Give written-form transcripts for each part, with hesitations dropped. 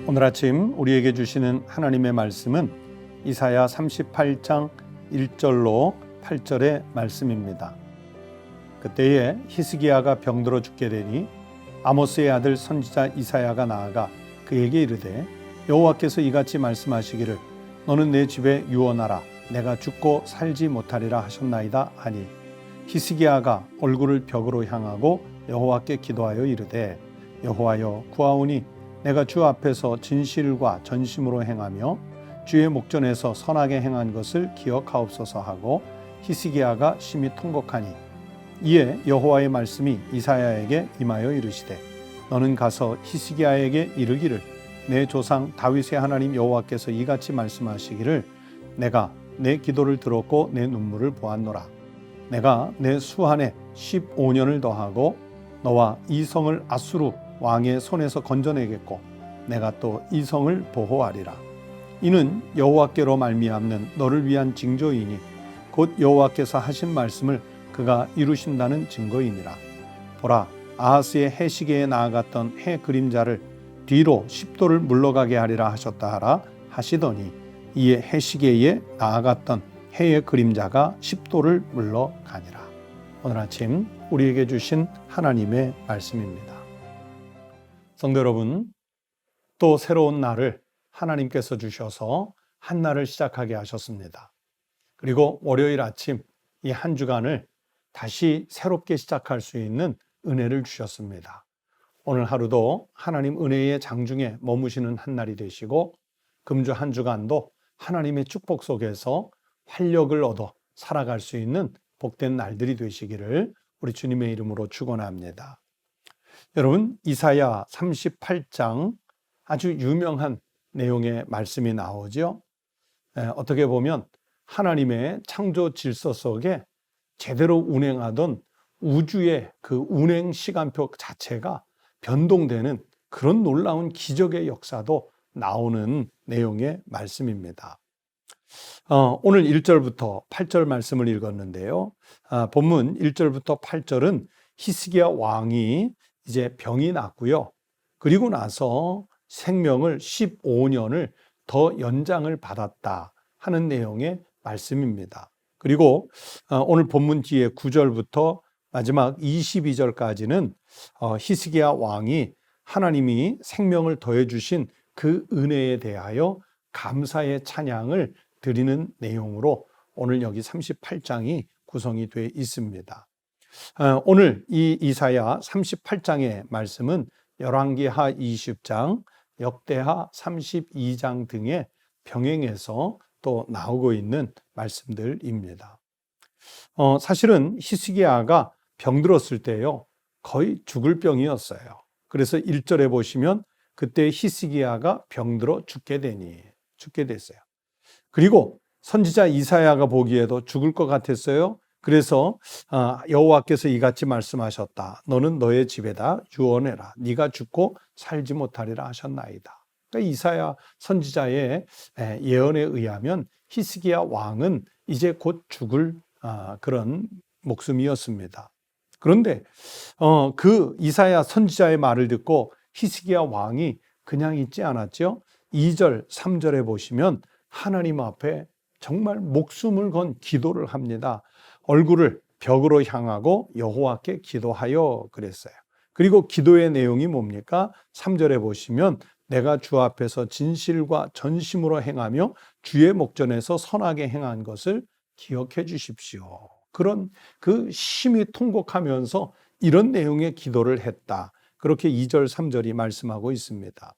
오늘 아침 우리에게 주시는 하나님의 말씀은 이사야 38장 1절로 8절의 말씀입니다. 그때에 히스기야가 병들어 죽게 되니 아모스의 아들 선지자 이사야가 나아가 그에게 이르되 여호와께서 이같이 말씀하시기를 너는 내 집에 유언하라 내가 죽고 살지 못하리라 하셨나이다 하니 히스기야가 얼굴을 벽으로 향하고 여호와께 기도하여 이르되 여호와여 구하오니 내가 주 앞에서 진실과 전심으로 행하며 주의 목전에서 선하게 행한 것을 기억하옵소서 하고 히스기야가 심히 통곡하니 이에 여호와의 말씀이 이사야에게 임하여 이르시되 너는 가서 히스기야에게 이르기를 내 조상 다윗의 하나님 여호와께서 이같이 말씀하시기를 내가 내 기도를 들었고 내 눈물을 보았노라. 내가 내 수한에 15년을 더하고 너와 이 성을 아수르 왕의 손에서 건져내겠고 내가 또 이 성을 보호하리라. 이는 여호와께로 말미암는 너를 위한 징조이니 곧 여호와께서 하신 말씀을 그가 이루신다는 증거이니라. 보라, 아하스의 해 시계에 나아갔던 해 그림자를 뒤로 10도를 물러가게 하리라 하셨다 하라 하시더니 이에 해 시계에 나아갔던 해의 그림자가 10도를 물러가니라. 오늘 아침 우리에게 주신 하나님의 말씀입니다. 성도 여러분, 또 새로운 날을 하나님께서 주셔서 한 날을 시작하게 하셨습니다. 그리고 월요일 아침 이 한 주간을 다시 새롭게 시작할 수 있는 은혜를 주셨습니다. 오늘 하루도 하나님 은혜의 장중에 머무시는 한 날이 되시고 금주 한 주간도 하나님의 축복 속에서 활력을 얻어 살아갈 수 있는 복된 날들이 되시기를 우리 주님의 이름으로 축원합니다. 여러분, 이사야 38장 아주 유명한 내용의 말씀이 나오죠. 어떻게 보면 하나님의 창조 질서 속에 제대로 운행하던 우주의 그 운행 시간표 자체가 변동되는 그런 놀라운 기적의 역사도 나오는 내용의 말씀입니다. 오늘 1절부터 8절 말씀을 읽었는데요. 본문 1절부터 8절은 히스기야 왕이 이제 병이 났고요. 그리고 나서 생명을 15년을 더 연장을 받았다 하는 내용의 말씀입니다. 그리고 오늘 본문 뒤에 9절부터 마지막 22절까지는 히스기야 왕이 하나님이 생명을 더해 주신 그 은혜에 대하여 감사의 찬양을 드리는 내용으로 오늘 여기 38장이 구성이 되어 있습니다. 오늘 이 이사야 38장의 말씀은 열왕기하 20장, 역대하 32장 등의 병행해서 또 나오고 있는 말씀들입니다. 사실은 히스기야가 병들었을 때요, 거의 죽을 병이었어요. 그래서 1절에 보시면 그때 히스기야가 병들어 죽게 됐어요. 그리고 선지자 이사야가 보기에도 죽을 것 같았어요. 그래서 여호와께서 이같이 말씀하셨다. 너는 너의 집에다 유언해라. 네가 죽고 살지 못하리라 하셨나이다. 그러니까 이사야 선지자의 예언에 의하면 히스기야 왕은 이제 곧 죽을 그런 목숨이었습니다. 그런데 그 이사야 선지자의 말을 듣고 히스기야 왕이 그냥 있지 않았죠. 2절, 3절에 보시면 하나님 앞에 정말 목숨을 건 기도를 합니다. 얼굴을 벽으로 향하고 여호와께 기도하여 그랬어요. 그리고 기도의 내용이 뭡니까? 3절에 보시면 내가 주 앞에서 진실과 전심으로 행하며 주의 목전에서 선하게 행한 것을 기억해 주십시오. 그런 그 심히 통곡하면서 이런 내용의 기도를 했다. 그렇게 2절, 3절이 말씀하고 있습니다.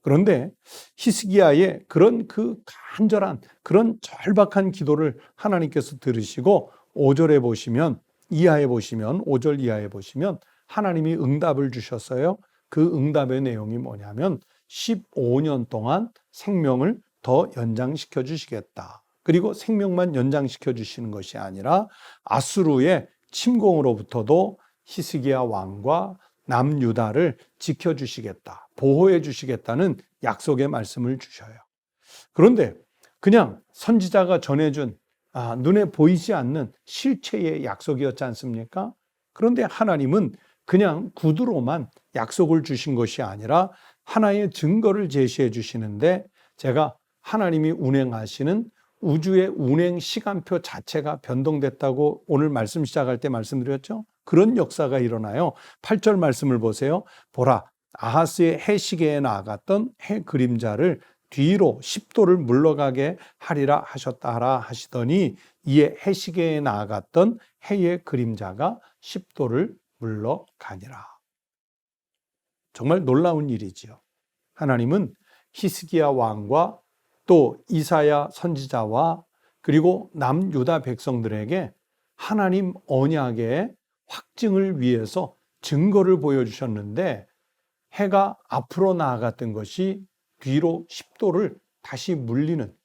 그런데 히스기야의 그런 그 간절한 그런 절박한 기도를 하나님께서 들으시고 5절에 보시면 5절 이하에 보시면 하나님이 응답을 주셨어요. 그 응답의 내용이 뭐냐면 15년 동안 생명을 더 연장시켜 주시겠다. 그리고 생명만 연장시켜 주시는 것이 아니라 아수르의 침공으로부터도 히스기야 왕과 남유다를 지켜주시겠다, 보호해 주시겠다는 약속의 말씀을 주셔요. 그런데 그냥 선지자가 전해준 눈에 보이지 않는 실체의 약속이었지 않습니까? 그런데 하나님은 그냥 구두로만 약속을 주신 것이 아니라 하나의 증거를 제시해 주시는데 제가 하나님이 운행하시는 우주의 운행 시간표 자체가 변동됐다고 오늘 말씀 시작할 때 말씀드렸죠. 그런 역사가 일어나요. 8절 말씀을 보세요. 보라, 아하스의 해 시계에 나아갔던 해 그림자를 뒤로 10도를 물러가게 하리라 하셨다라 하시더니 이에 해 시계에 나아갔던 해의 그림자가 10도를 물러가니라. 정말 놀라운 일이지요. 하나님은 히스기야 왕과 또 이사야 선지자와 그리고 남유다 백성들에게 하나님 언약의 확증을 위해서 증거를 보여주셨는데 해가 앞으로 나아갔던 것이 뒤로 10도를 다시 물리는,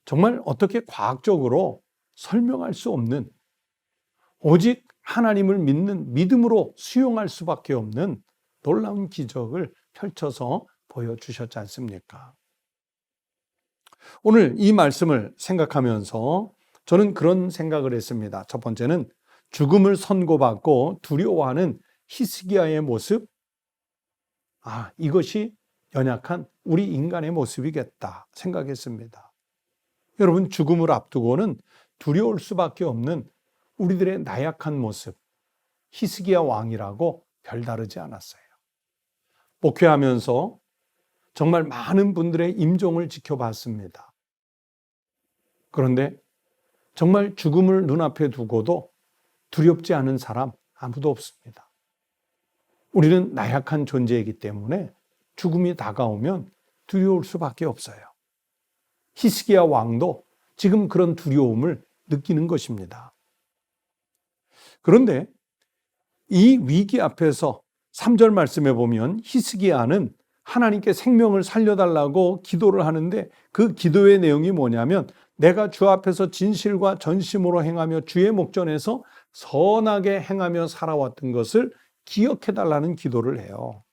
정말 어떻게 과학적으로 설명할 수 없는, 오직 하나님을 믿는 믿음으로 수용할 수밖에 없는 놀라운 기적을 펼쳐서 보여주셨지 않습니까? 오늘 이 말씀을 생각하면서 저는 그런 생각을 했습니다. 첫 번째는 죽음을 선고받고 두려워하는 히스기야의 모습, 이것이 연약한 우리 인간의 모습이겠다 생각했습니다. 여러분, 죽음을 앞두고는 두려울 수밖에 없는 우리들의 나약한 모습, 히스기야 왕이라고 별다르지 않았어요. 목회하면서 정말 많은 분들의 임종을 지켜봤습니다. 그런데 정말 죽음을 눈앞에 두고도 두렵지 않은 사람 아무도 없습니다. 우리는 나약한 존재이기 때문에 죽음이 다가오면 두려울 수밖에 없어요. 히스기야 왕도 지금 그런 두려움을 느끼는 것입니다. 그런데 이 위기 앞에서 3절 말씀에 보면 히스기야는 하나님께 생명을 살려달라고 기도를 하는데 그 기도의 내용이 뭐냐면 내가 주 앞에서 진실과 전심으로 행하며 주의 목전에서 선하게 행하며 살아왔던 것을 기억해달라는 기도를 해요.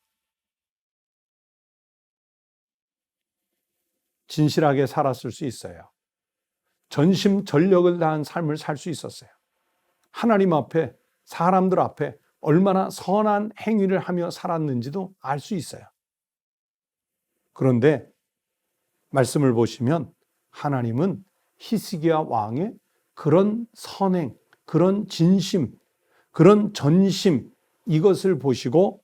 진실하게 살았을 수 있어요. 전심전력을 다한 삶을 살 수 있었어요. 하나님 앞에, 사람들 앞에 얼마나 선한 행위를 하며 살았는지도 알 수 있어요. 그런데 말씀을 보시면 하나님은 히스기야 왕의 그런 선행, 그런 진심, 그런 전심, 이것을 보시고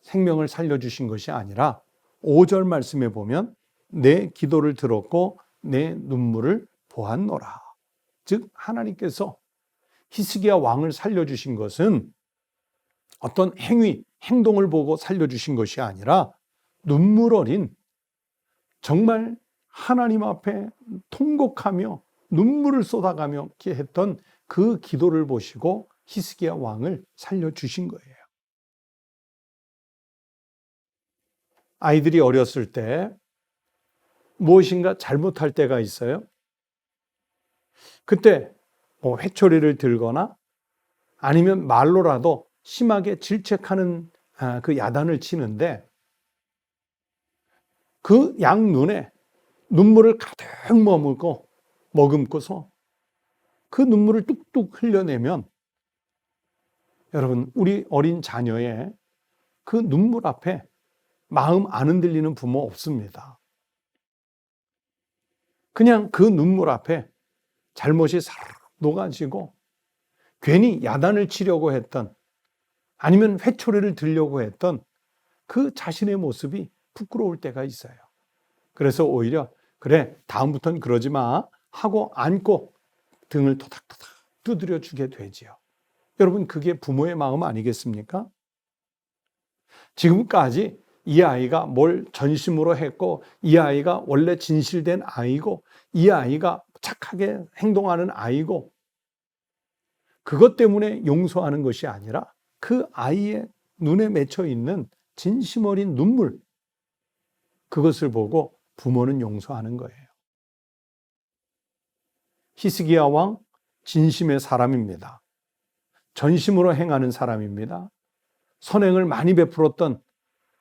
생명을 살려주신 것이 아니라 5절 말씀에 보면 내 기도를 들었고 내 눈물을 보았노라. 즉 하나님께서 히스기야 왕을 살려주신 것은 어떤 행위, 행동을 보고 살려주신 것이 아니라 눈물 어린, 정말 하나님 앞에 통곡하며 눈물을 쏟아가며 했던 그 기도를 보시고 히스기야 왕을 살려주신 거예요. 아이들이 어렸을 때 무엇인가 잘못할 때가 있어요. 그때 회초리를 들거나 아니면 말로라도 심하게 질책하는 그 야단을 치는데 그 양 눈에 눈물을 가득 머금고서 그 눈물을 뚝뚝 흘려내면 여러분, 우리 어린 자녀의 그 눈물 앞에 마음 안 흔들리는 부모 없습니다. 그냥 그 눈물 앞에 잘못이 사르르 녹아지고 괜히 야단을 치려고 했던, 아니면 회초리를 들려고 했던 그 자신의 모습이 부끄러울 때가 있어요. 그래서 오히려 그래, 다음부터는 그러지 마 하고 안고 등을 토닥토닥 두드려 주게 되지요. 여러분, 그게 부모의 마음 아니겠습니까? 지금까지 이 아이가 뭘 전심으로 했고, 이 아이가 원래 진실된 아이고, 이 아이가 착하게 행동하는 아이고, 그것 때문에 용서하는 것이 아니라 그 아이의 눈에 맺혀 있는 진심 어린 눈물, 그것을 보고 부모는 용서하는 거예요. 히스기야 왕, 진심의 사람입니다. 전심으로 행하는 사람입니다. 선행을 많이 베풀었던,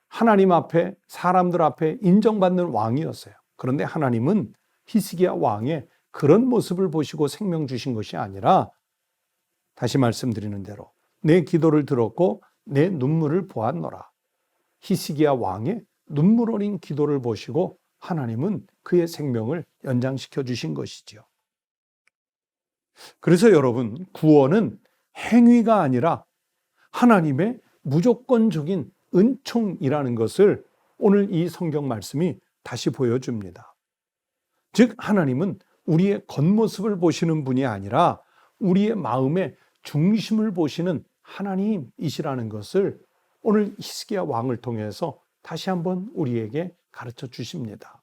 하나님 앞에, 사람들 앞에 인정받는 왕이었어요. 그런데 하나님은 히스기야 왕의 그런 모습을 보시고 생명 주신 것이 아니라, 다시 말씀드리는 대로 내 기도를 들었고 내 눈물을 보았노라. 히스기야 왕의 눈물 어린 기도를 보시고 하나님은 그의 생명을 연장시켜 주신 것이지요. 그래서 여러분, 구원은 행위가 아니라 하나님의 무조건적인 은총이라는 것을 오늘 이 성경 말씀이 다시 보여줍니다. 즉, 하나님은 우리의 겉모습을 보시는 분이 아니라 우리의 마음의 중심을 보시는 하나님이시라는 것을 오늘 히스기야 왕을 통해서 다시 한번 우리에게 가르쳐 주십니다.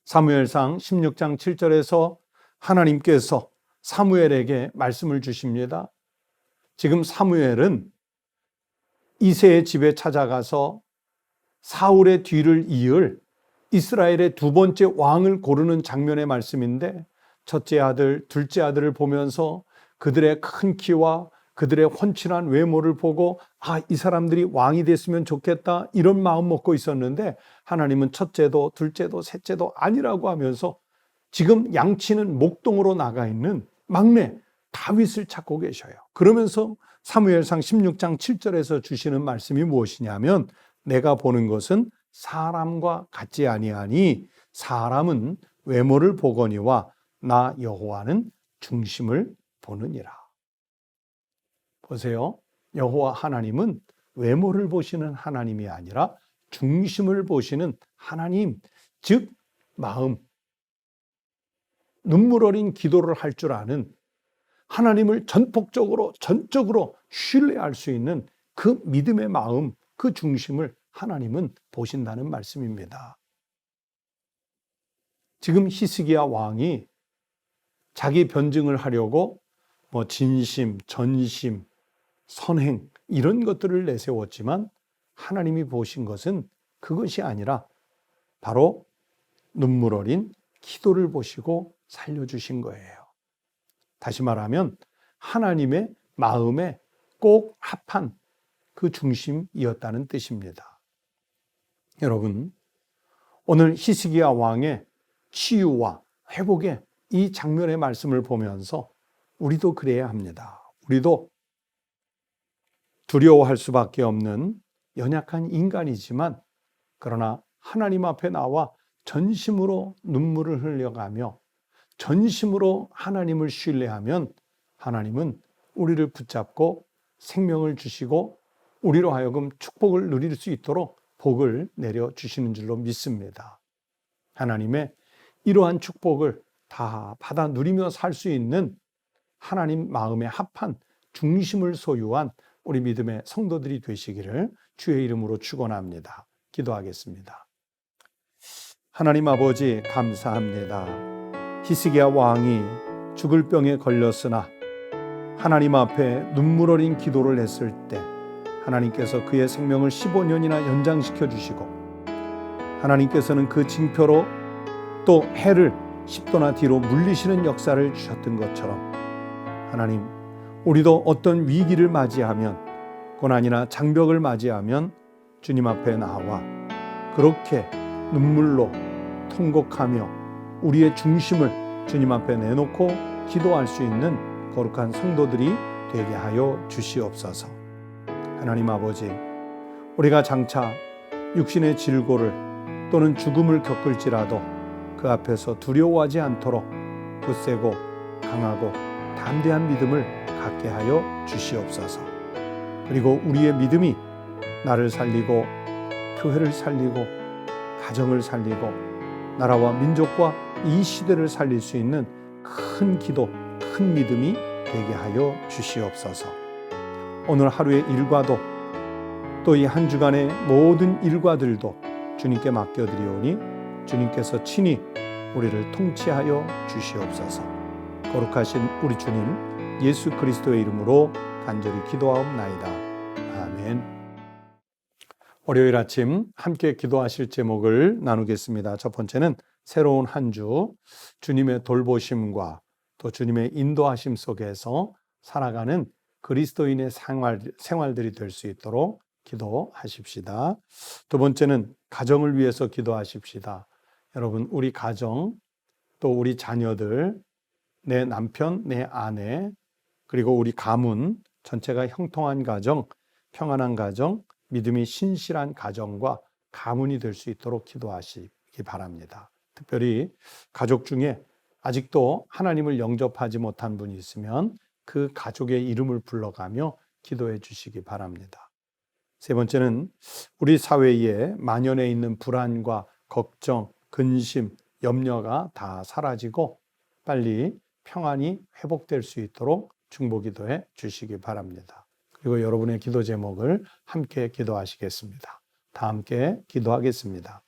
사무엘상 16장 7절에서 하나님께서 사무엘에게 말씀을 주십니다. 지금 사무엘은 이새의 집에 찾아가서 사울의 뒤를 이을 이스라엘의 두 번째 왕을 고르는 장면의 말씀인데, 첫째 아들, 둘째 아들을 보면서 그들의 큰 키와 그들의 훤칠한 외모를 보고 이 사람들이 왕이 됐으면 좋겠다, 이런 마음 먹고 있었는데, 하나님은 첫째도 둘째도 셋째도 아니라고 하면서 지금 양치는 목동으로 나가 있는 막내 다윗을 찾고 계셔요. 그러면서 사무엘상 16장 7절에서 주시는 말씀이 무엇이냐면, 내가 보는 것은 사람과 같지 아니하니 사람은 외모를 보거니와 나 여호와는 중심을 보느니라. 보세요. 여호와 하나님은 외모를 보시는 하나님이 아니라 중심을 보시는 하나님, 즉 마음, 눈물 어린 기도를 할 줄 아는, 하나님을 전폭적으로 전적으로 신뢰할 수 있는 그 믿음의 마음, 그 중심을 하나님은 보신다는 말씀입니다. 지금 히스기야 왕이 자기 변증을 하려고 진심, 전심, 선행 이런 것들을 내세웠지만 하나님이 보신 것은 그것이 아니라 바로 눈물 어린 기도를 보시고 살려주신 거예요. 다시 말하면 하나님의 마음에 꼭 합한 그 중심이었다는 뜻입니다. 여러분, 오늘 히스기야 왕의 치유와 회복의 이 장면의 말씀을 보면서 우리도 그래야 합니다. 우리도 두려워할 수밖에 없는 연약한 인간이지만, 그러나 하나님 앞에 나와 전심으로 눈물을 흘려가며 전심으로 하나님을 신뢰하면 하나님은 우리를 붙잡고 생명을 주시고 우리로 하여금 축복을 누릴 수 있도록 복을 내려주시는 줄로 믿습니다. 하나님의 이러한 축복을 다 받아 누리며 살 수 있는 하나님 마음에 합한 중심을 소유한 우리 믿음의 성도들이 되시기를 주의 이름으로 축원합니다. 기도하겠습니다. 하나님 아버지, 감사합니다. 히스기야 왕이 죽을 병에 걸렸으나 하나님 앞에 눈물 어린 기도를 했을 때 하나님께서 그의 생명을 15년이나 연장시켜 주시고, 하나님께서는 그 징표로 또 해를 10도나 뒤로 물리시는 역사를 주셨던 것처럼, 하나님, 우리도 어떤 위기를 맞이하면, 고난이나 장벽을 맞이하면 주님 앞에 나와 그렇게 눈물로 통곡하며 우리의 중심을 주님 앞에 내놓고 기도할 수 있는 거룩한 성도들이 되게 하여 주시옵소서. 하나님 아버지, 우리가 장차 육신의 질고를 또는 죽음을 겪을지라도 그 앞에서 두려워하지 않도록 굳세고 강하고 담대한 믿음을 갖게 하여 주시옵소서. 그리고 우리의 믿음이 나를 살리고 교회를 살리고 가정을 살리고 나라와 민족과 이 시대를 살릴 수 있는 큰 기도, 큰 믿음이 되게 하여 주시옵소서. 오늘 하루의 일과도 또 이 한 주간의 모든 일과들도 주님께 맡겨드리오니 주님께서 친히 우리를 통치하여 주시옵소서. 거룩하신 우리 주님 예수 그리스도의 이름으로 간절히 기도하옵나이다. 아멘. 월요일 아침 함께 기도하실 제목을 나누겠습니다. 첫 번째는 새로운 한 주 주님의 돌보심과 또 주님의 인도하심 속에서 살아가는 그리스도인의 생활들이 될 수 있도록 기도하십시다. 두 번째는 가정을 위해서 기도하십시다. 여러분, 우리 가정, 또 우리 자녀들, 내 남편, 내 아내, 그리고 우리 가문, 전체가 형통한 가정, 평안한 가정, 믿음이 신실한 가정과 가문이 될 수 있도록 기도하시기 바랍니다. 특별히 가족 중에 아직도 하나님을 영접하지 못한 분이 있으면 그 가족의 이름을 불러가며 기도해 주시기 바랍니다. 세 번째는 우리 사회에 만연해 있는 불안과 걱정, 근심, 염려가 다 사라지고 빨리 평안이 회복될 수 있도록 중보기도해 주시기 바랍니다. 그리고 여러분의 기도 제목을 함께 기도하시겠습니다. 다 함께 기도하겠습니다.